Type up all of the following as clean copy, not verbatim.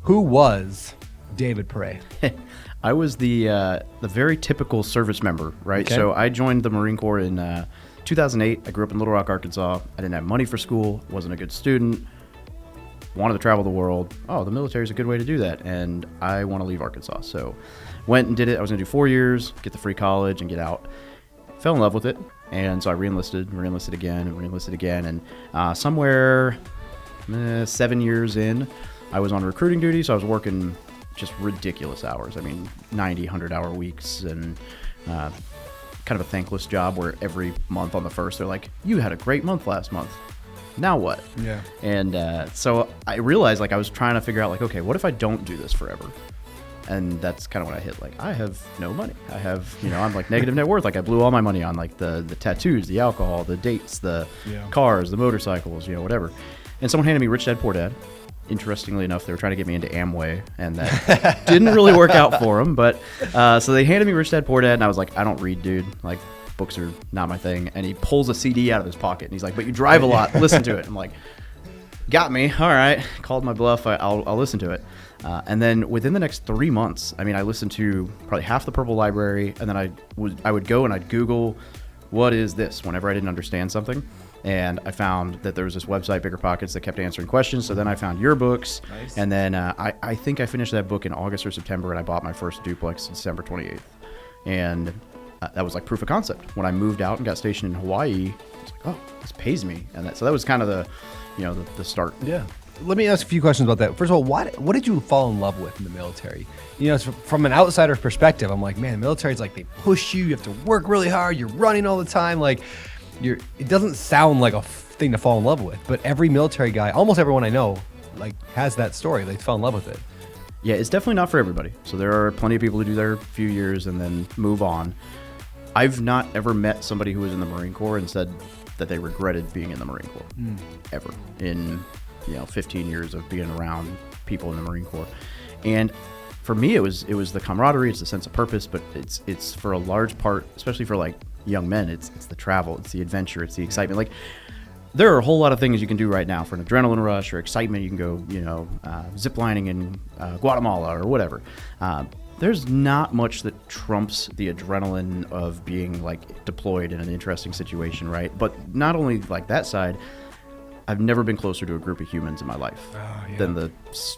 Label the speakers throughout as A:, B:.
A: Who was David Pere?
B: I was the very typical service member, right?
A: Okay.
B: So I joined the Marine Corps in 2008. I grew up in Little Rock, Arkansas. I didn't have money for school, wasn't a good student, wanted to travel the world. Oh, the military is a good way to do that, and I want to leave Arkansas. So went and did it. I was going to do 4 years, get the free college, and get out. Fell in love with it, and so I re-enlisted again, and somewhere 7 years in, I was on recruiting duty, so I was working just ridiculous hours. I mean, 90, 100-hour weeks, and kind of a thankless job where every month on the first, they're like, you had a great month last month. Now what?
A: Yeah.
B: And so I realized, like, I was trying to figure out, like, okay, what if I don't do this forever? And that's kind of when I hit, like, I have no money. I have, I'm like negative net worth. Like, I blew all my money on, like, the tattoos, the alcohol, the dates, the cars, the motorcycles, whatever. And someone handed me Rich Dad, Poor Dad. Interestingly enough, they were trying to get me into Amway, and that didn't really work out for them. But so they handed me Rich Dad, Poor Dad, and I was like, I don't read, dude. Like, books are not my thing. And he pulls a CD out of his pocket, and he's like, but you drive a lot. Listen to it. I'm like, got me. All right. Called my bluff. I'll listen to it. And then within the next 3 months, I mean, I listened to probably half the Purple Library, and then I would go and I'd Google, what is this, whenever I didn't understand something. And I found that there was this website, Bigger Pockets, that kept answering questions. So then I found your books.
A: Nice.
B: And then I think I finished that book in August or September, and I bought my first duplex December 28th. And that was like proof of concept. When I moved out and got stationed in Hawaii, I was like, oh, this pays me. And so that was kind of the start.
A: Yeah. Let me ask a few questions about that. First of all, what did you fall in love with in the military? From an outsider's perspective, I'm like, man, the military is like, they push you. You have to work really hard. You're running all the time. Like, it doesn't sound like a thing to fall in love with, but every military guy, almost everyone I know, like, has that story. They fell in love with it.
B: Yeah, it's definitely not for everybody. So there are plenty of people who do their few years and then move on. I've not ever met somebody who was in the Marine Corps and said that they regretted being in the Marine Corps, ever, in 15 years of being around people in the Marine Corps. And for me, it was the camaraderie, it's the sense of purpose, but it's for a large part, especially for like young men, it's the travel, it's the adventure, it's the excitement. Like, there are a whole lot of things you can do right now for an adrenaline rush or excitement. You can go, ziplining in Guatemala or whatever. There's not much that trumps the adrenaline of being like deployed in an interesting situation, right? But not only like that side, I've never been closer to a group of humans in my life than the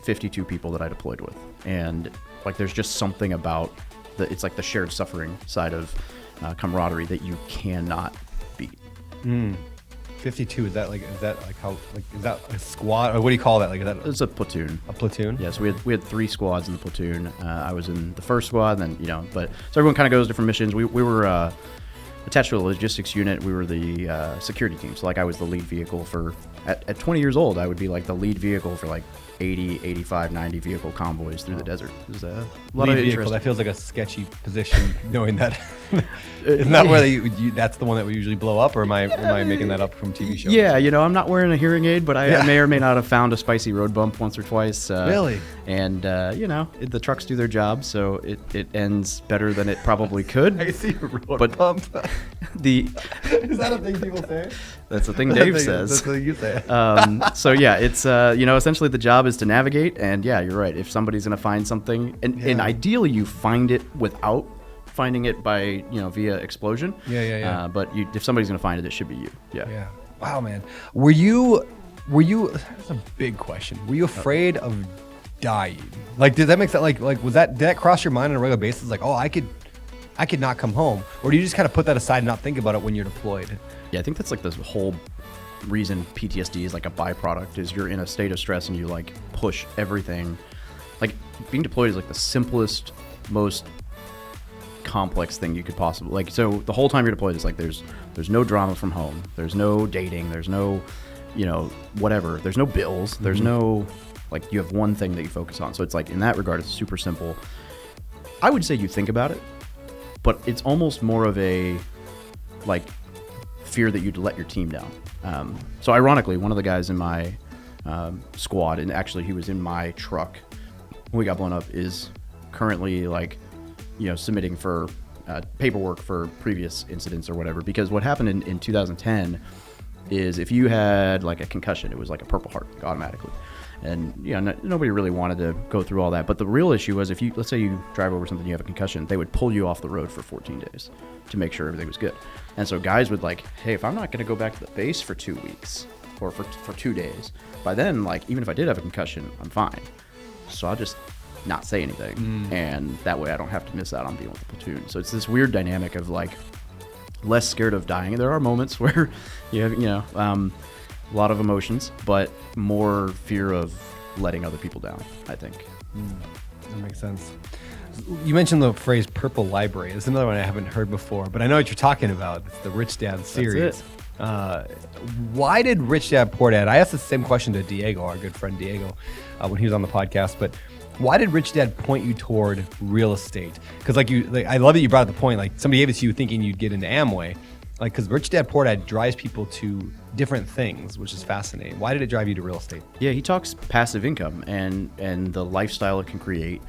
B: 52 people that I deployed with. And like, there's just something about it's like the shared suffering side of camaraderie that you cannot beat.
A: 52, is that a squad, or what do you call that? Like, is that
B: It's a platoon.
A: a platoon?
B: Yeah, so we had 3 squads in the platoon. I was in the first squad, and then so everyone kind of goes different missions. We were attached to a logistics unit. We were the security team. So like, I was the lead vehicle for at 20 years old. I would be like the lead vehicle for like 80, 85, 90 vehicle convoys through the desert. It was a lot
A: Lead
B: of
A: vehicle,
B: interest.
A: that feels like a sketchy position, knowing that. Isn't that where that's the one that would usually blow up, or am I making that up from TV shows?
B: Yeah, I'm not wearing a hearing aid, but I may or may not have found a spicy road bump once or twice.
A: Really?
B: And, the trucks do their job, so it ends better than it probably could.
A: I see a road bump. Is that a thing people say?
B: That's the thing Dave says.
A: That's what you say.
B: So yeah, it's essentially the job is to navigate, and yeah, you're right. If somebody's gonna find something, and ideally you find it without finding it by via explosion.
A: Yeah.
B: But if somebody's gonna find it, it should be you. Yeah.
A: Wow, man. Were you? That's a big question. Were you afraid of dying? Like, did that make sense? Like did that cross your mind on a regular basis? Like, oh, I could not come home, or do you just kind of put that aside and not think about it when you're deployed?
B: Yeah, I think that's like this whole reason PTSD is like a byproduct, is you're in a state of stress and you like push everything. Like, being deployed is like the simplest, most complex thing you could possibly, like, so the whole time you're deployed is like there's no drama from home, there's no dating, there's no whatever, there's no bills, there's no, like, you have one thing that you focus on. So it's like, in that regard, it's super simple. I would say you think about it, but it's almost more of a like fear that you'd let your team down. So ironically, one of the guys in my squad, and actually he was in my truck when we got blown up, is currently like submitting for paperwork for previous incidents or whatever. Because what happened in 2010 is if you had like a concussion, it was like a Purple Heart automatically. And nobody really wanted to go through all that. But the real issue was, let's say you drive over something, you have a concussion, they would pull you off the road for 14 days to make sure everything was good. And so guys would like, hey, if I'm not going to go back to the base for 2 weeks or for 2 days, by then, like, even if I did have a concussion, I'm fine. So I'll just not say anything. And that way I don't have to miss out on being with the platoon. So it's this weird dynamic of like less scared of dying. There are moments where you have, a lot of emotions, but more fear of letting other people down, I think.
A: That makes sense. You mentioned the phrase purple library. It's another one I haven't heard before, but I know what you're talking about. It's the Rich Dad series. Why did Rich Dad Poor Dad? I asked the same question to Diego, our good friend Diego, when he was on the podcast, but why did Rich Dad point you toward real estate? Because I love that you brought up the point, like somebody gave it to you thinking you'd get into Amway. Like, because Rich Dad Poor Dad drives people to different things, which is fascinating. Why did it drive you to real estate?
B: Yeah, he talks passive income and the lifestyle it can create.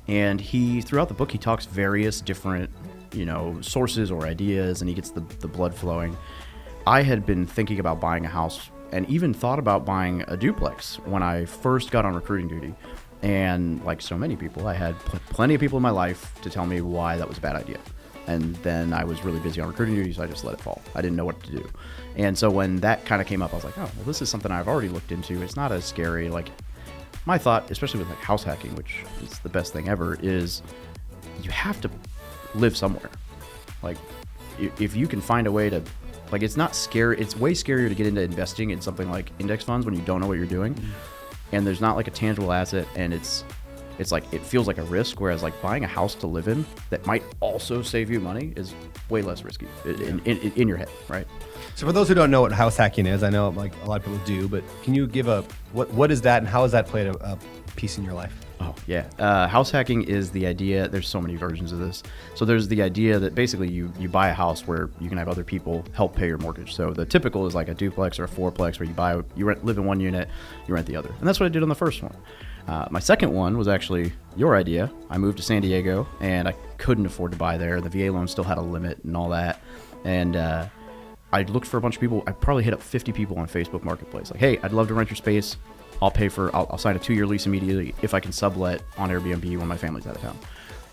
B: And throughout the book, he talks various different, sources or ideas, and he gets the blood flowing. I had been thinking about buying a house and even thought about buying a duplex when I first got on recruiting duty. And like so many people, I had plenty of people in my life to tell me why that was a bad idea. And then I was really busy on recruiting duty, so I just let it fall. I didn't know what to do. And so when that kind of came up, I was like, oh, well, this is something I've already looked into. It's not as scary. Like, my thought, especially with like house hacking, which is the best thing ever, is you have to live somewhere. Like, if you can find a way to, like, it's not scary. It's way scarier to get into investing in something like index funds when you don't know what you're doing. And there's not like a tangible asset, and it's like, it feels like a risk, whereas like buying a house to live in that might also save you money is way less risky in your head, right?
A: So for those who don't know what house hacking is, I know like a lot of people do, but can you give what is that and how has that played a piece in your life?
B: Oh, yeah. House hacking is the idea. There's so many versions of this. So there's the idea that basically you buy a house where you can have other people help pay your mortgage. So the typical is like a duplex or a fourplex where you live in one unit, you rent the other. And that's what I did on the first one. My second one was actually your idea. I moved to San Diego and I couldn't afford to buy there. The VA loan still had a limit and all that. And I looked for a bunch of people. I probably hit up 50 people on Facebook Marketplace. Like, hey, I'd love to rent your space. I'll sign a 2-year lease immediately if I can sublet on Airbnb when my family's out of town.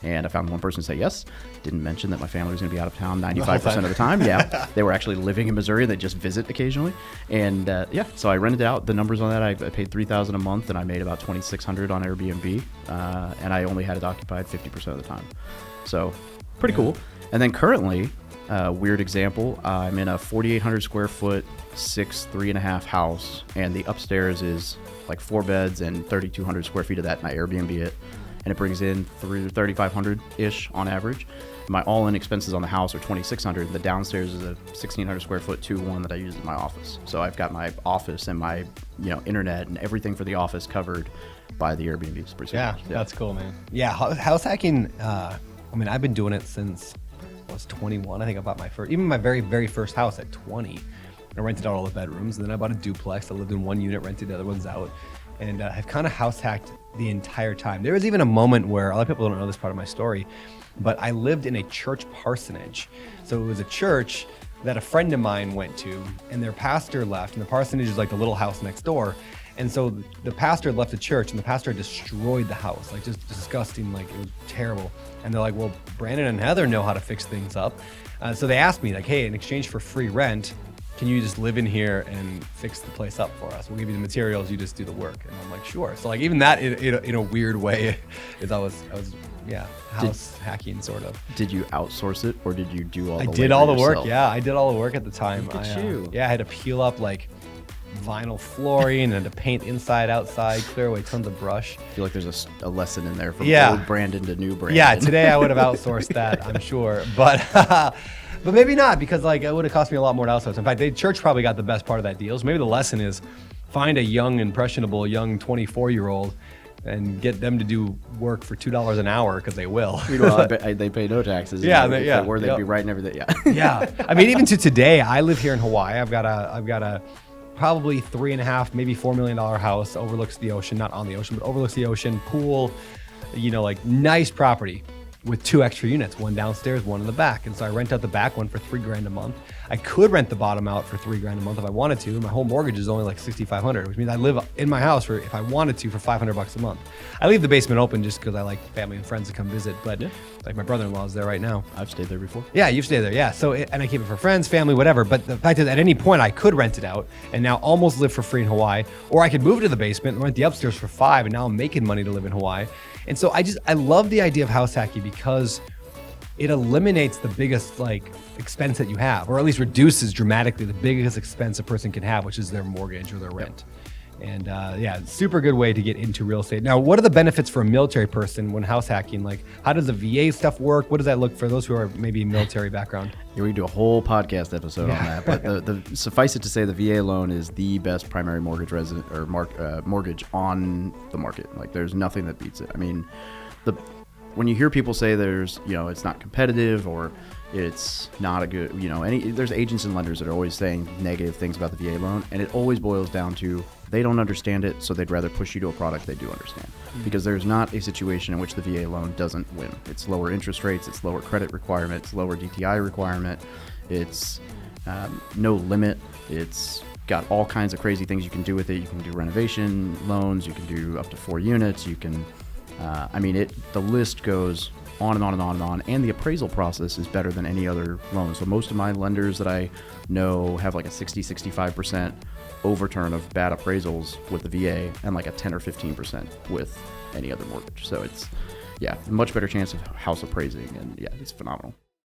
B: And I found one person say yes. Didn't mention that my family was going to be out of town 95% of the time. Yeah, they were actually living in Missouri. They just visit occasionally. And so I rented out. The numbers on that, I paid $3,000 a month, and I made about $2,600 on Airbnb. And I only had it occupied 50% of the time. So pretty cool. And then currently, weird example, I'm in a 4,800 square foot, 3.5 house, and the upstairs is like 4 beds and 3,200 square feet of that, and I Airbnb it. And it brings in $3,500-ish on average. My all-in expenses on the house are $2,600. The downstairs is a 1,600 square foot 2-1 that I use as my office. So I've got my office and my internet and everything for the office covered by the Airbnb.
A: Yeah, that's cool, man. Yeah, house hacking. I've been doing it since I was 21. I think I bought my very, very first house at 20. I rented out all the bedrooms, and then I bought a duplex. I lived in one unit, rented the other ones out. And I've kind of house hacked the entire time. There was even a moment where, a lot of people don't know this part of my story, but I lived in a church parsonage. So it was a church that a friend of mine went to, and their pastor left, and the parsonage is like the little house next door. And so the pastor left the church, and the pastor destroyed the house, like just disgusting, like it was terrible. And they're like, well, Brandon and Heather know how to fix things up. So they asked me like, hey, in exchange for free rent, can you just live in here and fix the place up for us? We'll give you the materials, you just do the work. And I'm like, sure. So like even that in a weird way is I was house hacking sort of.
B: Did you outsource it or did you do all the work?
A: I did all the work. Yeah, I did all the work at the time.
B: Look at you.
A: Yeah, I had to peel up like vinyl flooring and to paint inside, outside, clear away tons of brush.
B: I feel like there's a lesson in there from old Brandon to new Brandon.
A: Yeah, today I would have outsourced that, I'm sure. But maybe not, because like it would have cost me a lot more to outsource. In fact, the church probably got the best part of that deal. So maybe the lesson is find a young, impressionable, young 24-year-old and get them to do work for $2 an hour, because they will.
B: Meanwhile, they pay no taxes.
A: Yeah,
B: they'd be writing everything. Yeah.
A: Yeah. I mean, even to today, I live here in Hawaii. I've got a probably $3.5, maybe $4 million house, overlooks the ocean, not on the ocean, but overlooks the ocean, pool, like nice property. with 2 extra units, one downstairs, one in the back. And so I rent out the back one for $3,000 a month. I could rent the bottom out for $3,000 a month if I wanted to. My whole mortgage is only like $6,500, which means I live in my house for, if I wanted to, for $500 a month. I leave the basement open just because I like family and friends to come visit. But like my brother-in-law is there right now.
B: I've stayed there before.
A: Yeah, you've stayed there. Yeah. So, and I keep it for friends, family, whatever. But the fact is, at any point, I could rent it out and now almost live for free in Hawaii, or I could move to the basement and rent the upstairs for $5, and now I'm making money to live in Hawaii. And so I love the idea of house hacking because it eliminates the biggest like expense that you have, or at least reduces dramatically the biggest expense a person can have, which is their mortgage or their rent. And super good way to get into real estate. Now, what are the benefits for a military person when house hacking? Like, how does the VA stuff work? What does that look for those who are maybe military background?
B: Yeah, we can do a whole podcast episode on that. But the suffice it to say, the VA loan is the best primary mortgage mortgage on the market. Like, there's nothing that beats it. I mean, when you hear people say there's, it's not competitive or it's not a good, there's agents and lenders that are always saying negative things about the VA loan, and it always boils down to they don't understand it, so they'd rather push you to a product they do understand. Because there's not a situation in which the VA loan doesn't win. It's lower interest rates, it's lower credit requirements, lower DTI requirement, it's no limit, it's got all kinds of crazy things you can do with it. You can do renovation loans, you can do up to 4 units, you can, the list goes on and on and on and on, and the appraisal process is better than any other loan. So most of my lenders that I know have like a 60-65% overturn of bad appraisals with the VA and like a 10 or 15% with any other mortgage. So it's, much better chance of house appraising, and it's phenomenal.